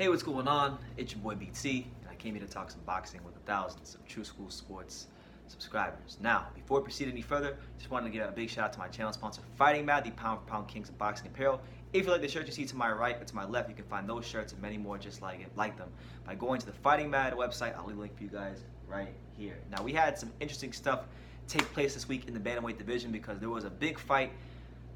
Hey, what's going on? It's your boy BT, and I came here to talk some boxing with thousands of True School Sports subscribers. Now, before we proceed any further, just wanted to give a big shout out to my channel sponsor, Fighting Mad, the pound for pound kings of boxing apparel. If you like the shirt you see to my right or to my left, you can find those shirts and many more just like them by going to the Fighting Mad website. I'll leave a link for you guys right here. Now, we had some interesting stuff take place this week in the bantamweight division because there was a big fight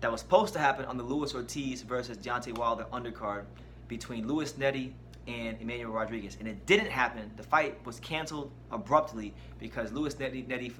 that was supposed to happen on the Luis Ortiz versus Deontay Wilder undercard between Nery and Emmanuel Rodriguez, and it didn't happen. The fight was canceled abruptly because Nery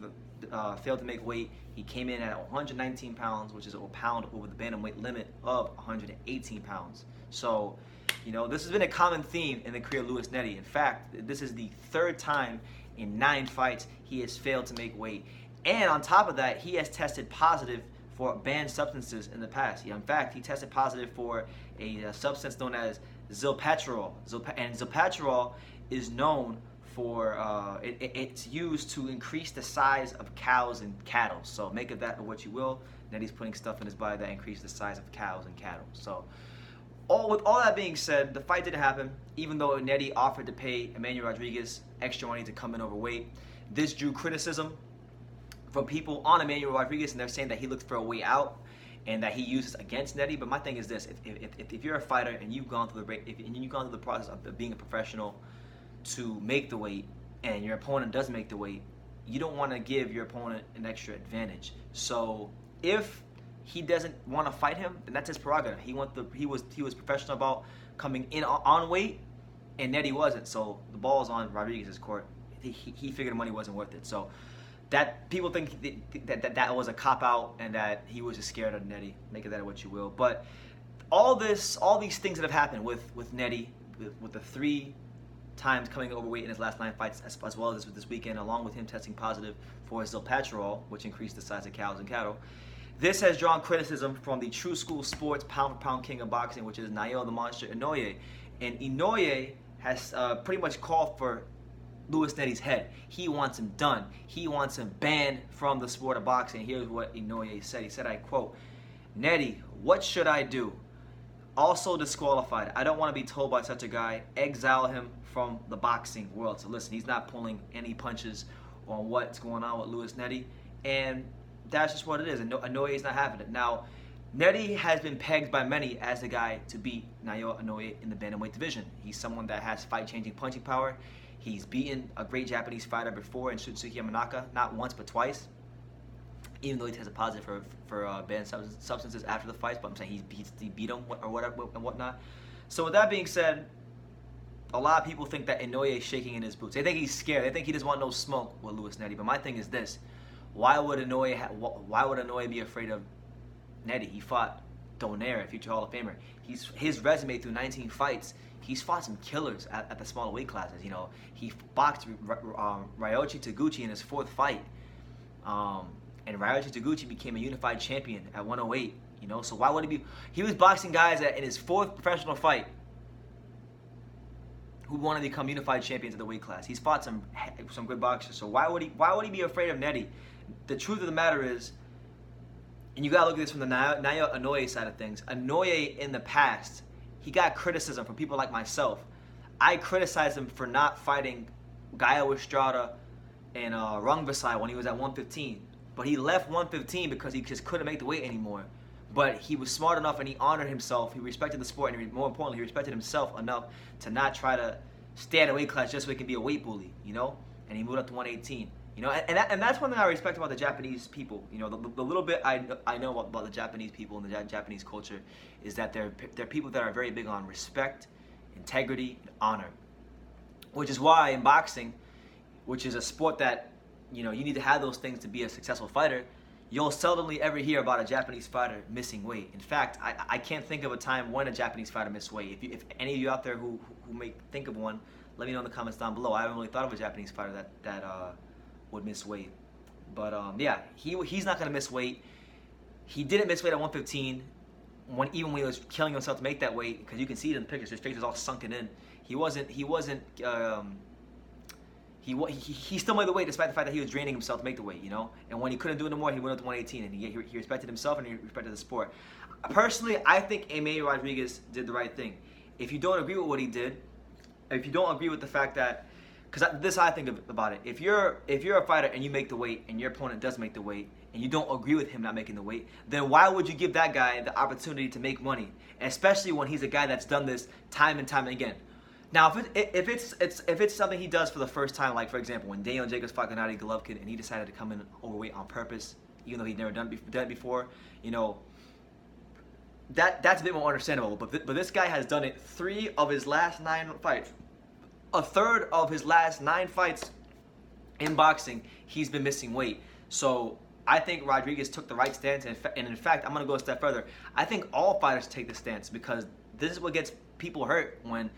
failed to make weight. He came in at 119 pounds, which is a pound over the bantamweight limit of 118 pounds. So, this has been a common theme in the career of Nery. In fact, this is the third time in 9 fights he has failed to make weight. And on top of that, he has tested positive for banned substances in the past. In fact, he tested positive for a substance known as zilpatrol. And zilpatrol is known for, it's used to increase the size of cows and cattle. So make of that what you will. Nery's putting stuff in his body that increases the size of cows and cattle. So with all that being said, the fight didn't happen, even though Nery offered to pay Emmanuel Rodriguez extra money to come in overweight. This drew criticism from people on Emmanuel Rodriguez, and they're saying that he looked for a way out and that he uses against Nery. But my thing is this: if you're a fighter and you've gone through the process of being a professional to make the weight, and your opponent does make the weight, you don't want to give your opponent an extra advantage. So if he doesn't want to fight him, then that's his prerogative. He was professional about coming in on weight, and Nery wasn't. So the ball's on Rodriguez's court. He figured the money wasn't worth it. So that people think that was a cop out and that he was just scared of Nery. Make of that what you will. But all these things that have happened with Nery, with the 3 times coming overweight in his last 9 fights, as well as this weekend, along with him testing positive for zilpatrol, which increased the size of cows and cattle. This has drawn criticism from the True School Sports pound-for-pound king of boxing, which is Naoya the Monster Inoue. And Inoue has pretty much called for Nery's head. He wants him done. He wants him banned from the sport of boxing. Here's what Inoue said. He said, I quote, "Nery, what should I do? Also disqualified. I don't want to be told by such a guy. Exile him from the boxing world." So listen, he's not pulling any punches on what's going on with Nery, and that's just what it is. Inoue is not having it. Now, Nery has been pegged by many as the guy to beat Naoya Inoue in the bantamweight division. He's someone that has fight-changing punching power. He's beaten a great Japanese fighter before in Shunsuke Yamanaka, not once but twice, even though he tested positive for banned substances after the fights. But I'm saying he beat him or whatever and whatnot. So with that being said, a lot of people think that Inoue is shaking in his boots. They think he's scared. They think he doesn't want no smoke with Nery. But my thing is this: why would Inoue be afraid of Nery? He fought Donaire, future Hall of Famer. His resume through 19 fights, he's fought some killers at the smaller weight classes. He boxed Ryoichi Taguchi in his 4th fight, and Ryoichi Taguchi became a unified champion at 108. So why would he be? He was boxing guys in his 4th professional fight who want to become unified champions of the weight class. He's fought some good boxers. So why would he be afraid of Nery? The truth of the matter is, and you gotta look at this from the Naoya Inoue side of things. Inoue in the past, he got criticism from people like myself. I criticized him for not fighting Gaio Estrada and Rungvisai when he was at 115. But he left 115 because he just couldn't make the weight anymore. But he was smart enough and he honored himself. He respected the sport, and more importantly, he respected himself enough to not try to stay at a weight class just so he can be a weight bully, And he moved up to 118. And that's one thing I respect about the Japanese people. The little bit I know about the Japanese people and the Japanese culture is that they're people that are very big on respect, integrity, and honor. Which is why in boxing, which is a sport that you need to have those things to be a successful fighter, you'll seldomly ever hear about a Japanese fighter missing weight. In fact, I can't think of a time when a Japanese fighter missed weight. If any of you out there who may think of one, let me know in the comments down below. I haven't really thought of a Japanese fighter that would miss weight. But yeah, he's not going to miss weight. He didn't miss weight at 115 even when he was killing himself to make that weight, because you can see it in the pictures. His face was all sunken in. He still made the weight despite the fact that he was draining himself to make the weight, And when he couldn't do it no more, he went up to 118, and he respected himself and he respected the sport. Personally, I think Emmanuel Rodriguez did the right thing. If you don't agree with what he did, if you don't agree with the fact that, because this is how I think about it. If you're a fighter and you make the weight and your opponent does make the weight and you don't agree with him not making the weight, then why would you give that guy the opportunity to make money, especially when he's a guy that's done this time and time again? Now, if it's something he does for the first time, like for example, when Daniel Jacobs fought Gennady Golovkin and he decided to come in overweight on purpose, even though he'd never done it before, you know, that's a bit more understandable. But this guy has done it 3 of his last 9 fights. A third of his last 9 fights in boxing, he's been missing weight. So I think Rodriguez took the right stance, and in fact, I'm going to go a step further. I think all fighters take this stance, because this is what gets people hurt when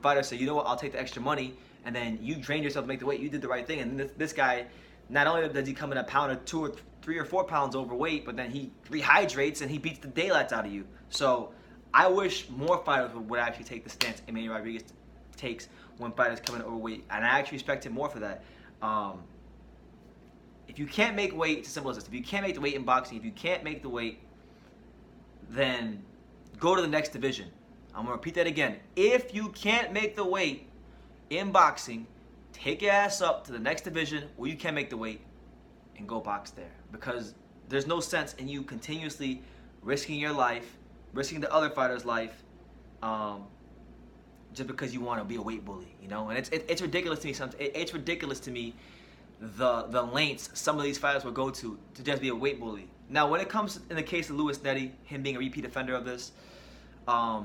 fighters say, you know what, I'll take the extra money, and then you drain yourself to make the weight. You did the right thing, and this guy, not only does he come in a pound or 2 or 3 or 4 pounds overweight, but then he rehydrates and he beats the daylights out of you. So I wish more fighters would actually take the stance Emmanuel Rodriguez takes when fighters come in overweight, and I actually respect him more for that. If you can't make weight, it's as simple as this. If you can't make the weight in boxing, if you can't make the weight, then go to the next division. I'm going to repeat that again. If you can't make the weight in boxing, take your ass up to the next division where you can make the weight and go box there. Because there's no sense in you continuously risking your life, risking the other fighter's life, just because you want to be a weight bully, you know? And it's ridiculous to me. It's ridiculous to me the lengths some of these fighters will go to just be a weight bully. Now, when it comes in the case of Louis Nery, him being a repeat offender of this, I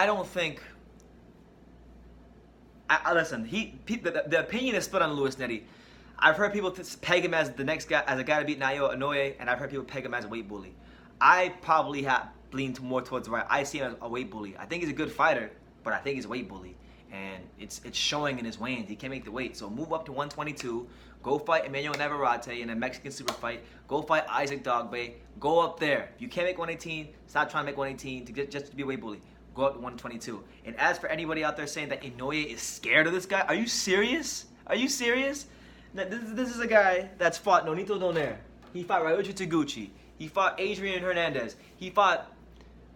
don't think. Listen, the opinion is split on Louis Nery. I've heard people peg him as the next guy, as a guy to beat Naoya Inoue, and I've heard people peg him as a weight bully. I probably have leaned more towards the right. I see him as a weight bully. I think he's a good fighter, but I think he's a weight bully, and it's showing in his weigh-ins. He can't make the weight, so move up to 122. Go fight Emmanuel Navarrete in a Mexican super fight. Go fight Isaac Dogbe. Go up there. If you can't make 118, stop trying to make 118 just to be a weight bully. Go up to 122. And as for anybody out there saying that Inoue is scared of this guy, are you serious? Are you serious? Now, this is a guy that's fought Nonito Donaire. He fought Ryuji Taguchi. He fought Adrian Hernandez. He fought,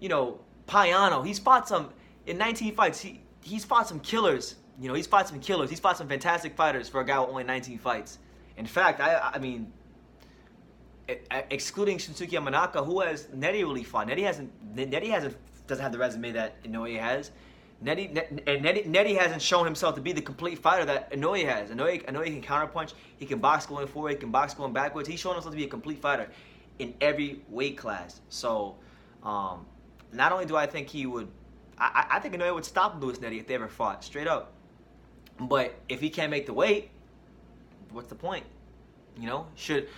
Payano. He's fought some, in 19 fights, he's fought some killers. He's fought some killers. He's fought some fantastic fighters for a guy with only 19 fights. In fact, I mean, excluding Shinsuke Yamanaka, who has Nery really fought? Nery doesn't have the resume that Inoue has. Nery hasn't shown himself to be the complete fighter that Inoue has. Inoue can counterpunch. He can box going forward. He can box going backwards. He's shown himself to be a complete fighter in every weight class. So, not only do I think he would, I think Inoue would stop Louis Nery if they ever fought, straight up. But if he can't make the weight, what's the point? Should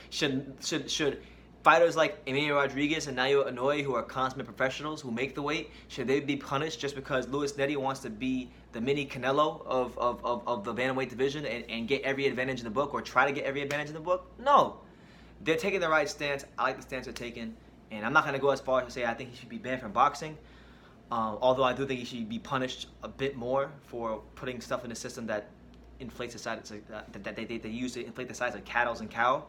fighters like Emmanuel Rodriguez and Naoya Inoue, who are consummate professionals who make the weight, should they be punished just because Louis Nery wants to be the mini Canelo of the bantamweight division and get every advantage in the book, or try to get every advantage in the book? No. They're taking the right stance. I like the stance they're taking. And I'm not going to go as far as to say I think he should be banned from boxing. Although I do think he should be punished a bit more for putting stuff in the system that inflates the size, that they use to inflate the size of cattle and cow.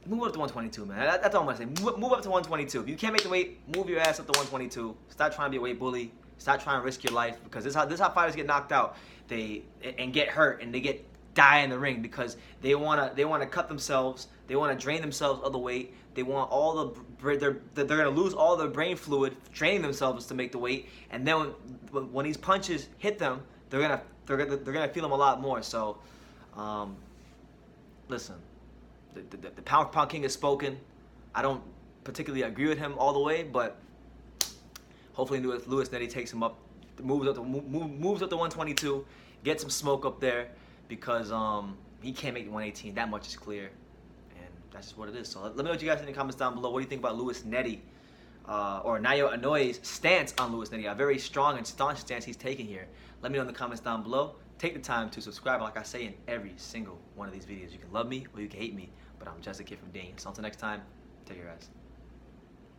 Move up to 122, man. That's all I'm going to say. Move up to 122. If you can't make the weight, move your ass up to 122. Stop trying to be a weight bully. Stop trying to risk your life, because this is how fighters get knocked out. And get hurt, and they die in the ring because they want to cut themselves. They want to drain themselves of the weight. They want they're going to lose all their brain fluid draining themselves to make the weight, and then when these punches hit them, they're gonna feel them a lot more. So, listen, the pound for pound king has spoken. I don't particularly agree with him all the way, but hopefully Louis Nery takes him up, moves up to 122, gets some smoke up there, because he can't make the 118. That much is clear. That's just what it is. So let me know what you guys think in the comments down below. What do you think about Louis Nery or Naoya Inoue's stance on Louis Nery? A very strong and staunch stance he's taking here. Let me know in the comments down below. Take the time to subscribe. Like I say in every single one of these videos, you can love me or you can hate me, but I'm just a kid from Dane. So until next time, take your ass.